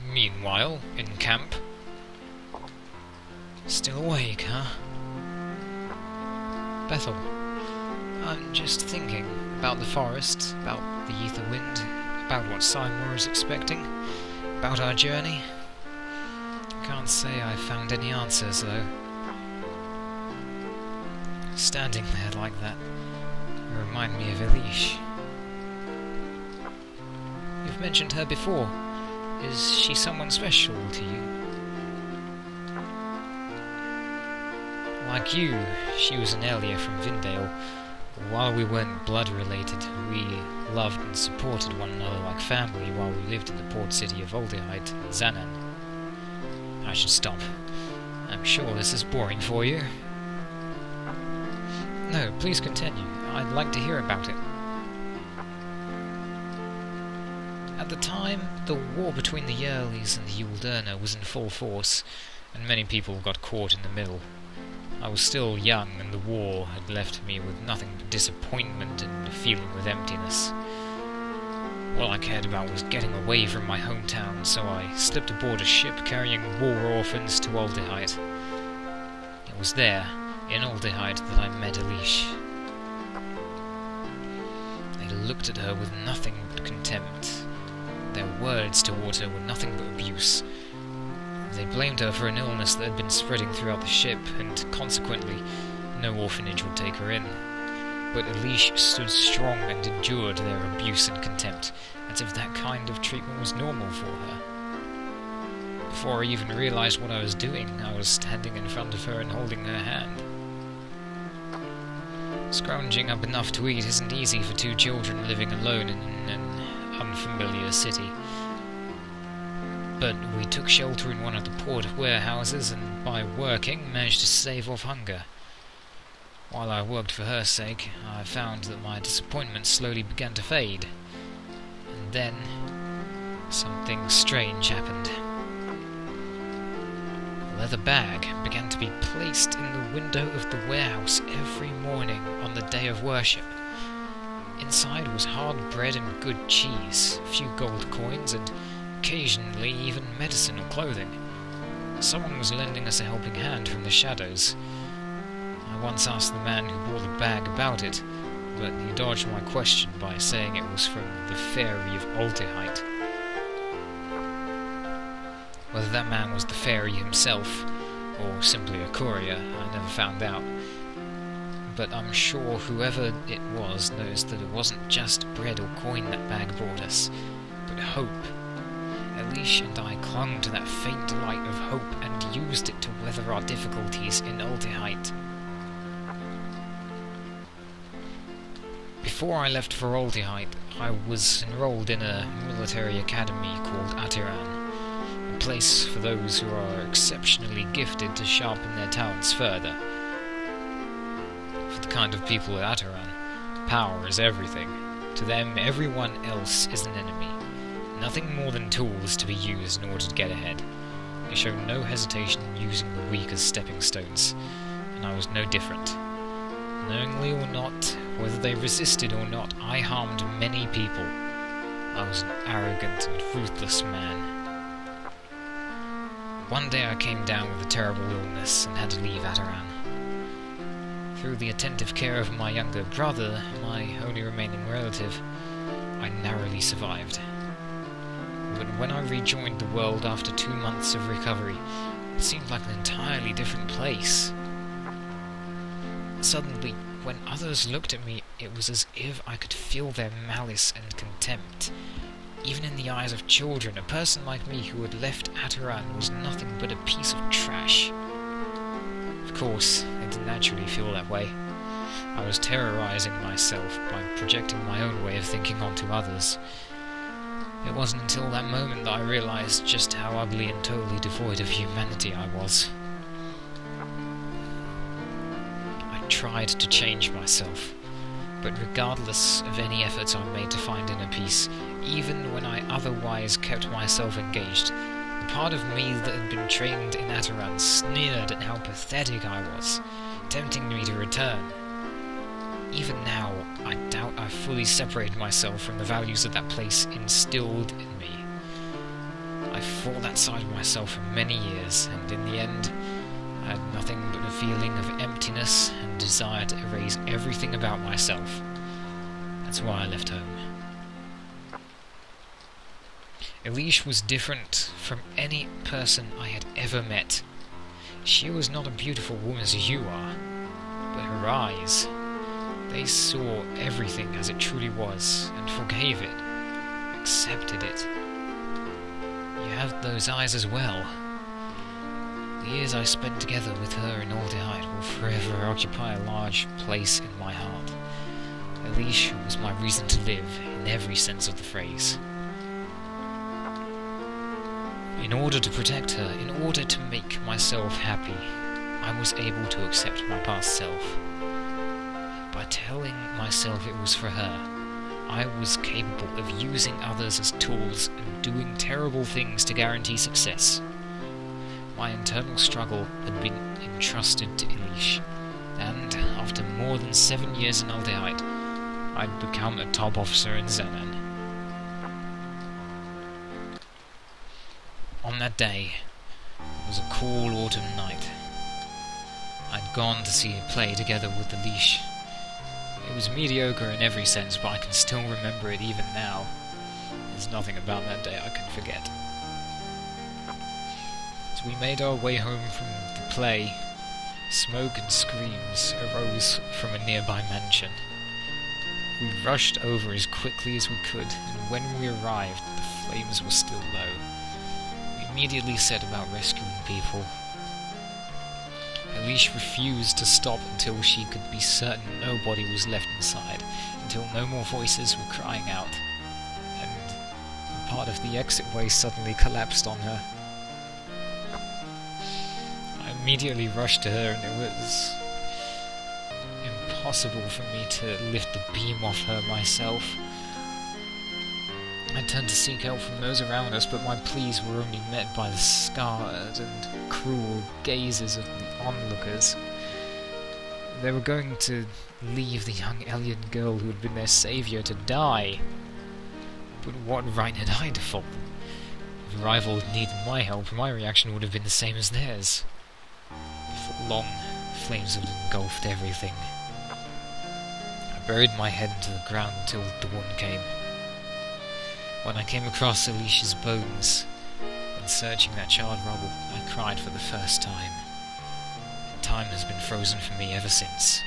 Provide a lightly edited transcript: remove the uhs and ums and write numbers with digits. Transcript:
Meanwhile, in camp... Still awake, huh? Bethel, I'm just thinking about the forest, about the ether wind, about what Seymour is expecting, about our journey. Can't say I found any answers, though. Standing there like that, you remind me of Elishe. You've mentioned her before. Is she someone special to you? Like you, she was an Elia from Vindale. While we weren't blood-related, we loved and supported one another like family while we lived in the port city of Aldehite and Zanan. I should stop. I'm sure this is boring for you. No, please continue. I'd like to hear about it. At the time, the war between the Yerlis and the Larnneire was in full force, and many people got caught in the middle. I was still young, and the war had left me with nothing but disappointment and a feeling of emptiness. All I cared about was getting away from my hometown, so I slipped aboard a ship carrying war orphans to Aldehite. It was there, in Aldehite, that I met Elishe. They looked at her with nothing but contempt. Their words towards her were nothing but abuse. They blamed her for an illness that had been spreading throughout the ship, and consequently, no orphanage would take her in. But Elishe stood strong and endured their abuse and contempt, as if that kind of treatment was normal for her. Before I even realized what I was doing, I was standing in front of her and holding her hand. Scrounging up enough to eat isn't easy for two children living alone in an unfamiliar city. But we took shelter in one of the port warehouses, and by working, managed to stave off hunger. While I worked for her sake, I found that my disappointment slowly began to fade. And then, something strange happened. A leather bag began to be placed in the window of the warehouse every morning on the day of worship. Inside was hard bread and good cheese, a few gold coins, and occasionally even medicine or clothing. Someone was lending us a helping hand from the shadows. I once asked the man who bore the bag about it, but he dodged my question by saying it was from the fairy of Aldehite. Whether that man was the fairy himself, or simply a courier, I never found out. But I'm sure whoever it was knows that it wasn't just bread or coin that bag brought us, but hope. Elishe and I clung to that faint light of hope and used it to weather our difficulties in Aldehite. Before I left for Aldehite, I was enrolled in a military academy called Atiran, a place for those who are exceptionally gifted to sharpen their talents further. For the kind of people at Atiran, power is everything. To them, everyone else is an enemy. Nothing more than tools to be used in order to get ahead. They show no hesitation in using the weak as stepping stones, and I was no different. Knowingly or not, whether they resisted or not, I harmed many people. I was an arrogant and ruthless man. One day I came down with a terrible illness and had to leave Atiran. Through the attentive care of my younger brother, my only remaining relative, I narrowly survived. But when I rejoined the world after 2 months of recovery, it seemed like an entirely different place. Suddenly, when others looked at me, it was as if I could feel their malice and contempt. Even in the eyes of children, a person like me who had left Atiran was nothing but a piece of trash. Of course, I didn't naturally feel that way. I was terrorizing myself by projecting my own way of thinking onto others. It wasn't until that moment that I realized just how ugly and totally devoid of humanity I was. I tried to change myself, but regardless of any efforts I made to find inner peace, even when I otherwise kept myself engaged, the part of me that had been trained in Atiran sneered at how pathetic I was, tempting me to return. Even now, I doubt I fully separated myself from the values that that place instilled in me. I fought that side of myself for many years, and in the end, I had nothing but a feeling of emptiness and desire to erase everything about myself. That's why I left home. Elishe was different from any person I had ever met. She was not a beautiful woman as you are, but her eyes, they saw everything as it truly was, and forgave it, accepted it. You have those eyes as well. The years I spent together with her in Larnneire will forever occupy a large place in my heart. Elishe was my reason to live, in every sense of the phrase. In order to protect her, in order to make myself happy, I was able to accept my past self. By telling myself it was for her, I was capable of using others as tools and doing terrible things to guarantee success. My internal struggle had been entrusted to Elishe, and after more than 7 years in Larnneire, I'd become a top officer in Zenan. On that day, it was a cool autumn night. I'd gone to see a play together with Elishe. It was mediocre in every sense, but I can still remember it even now. There's nothing about that day I can forget. As we made our way home from the play, smoke and screams arose from a nearby mansion. We rushed over as quickly as we could, and when we arrived, the flames were still low. We immediately set about rescuing people. Elishe refused to stop until she could be certain nobody was left inside, until no more voices were crying out, and part of the exitway suddenly collapsed on her. I immediately rushed to her, and it was impossible for me to lift the beam off her myself. I turned to seek help from those around us, but my pleas were only met by the scarred and cruel gazes of the onlookers. They were going to leave the young alien girl who had been their saviour to die. But what right had I to fault? If a rival had needed my help, my reaction would have been the same as theirs. Before long, flames had engulfed everything. I buried my head into the ground until dawn came. When I came across Elishe's bones, and searching that charred rubble, I cried for the first time. Time has been frozen for me ever since.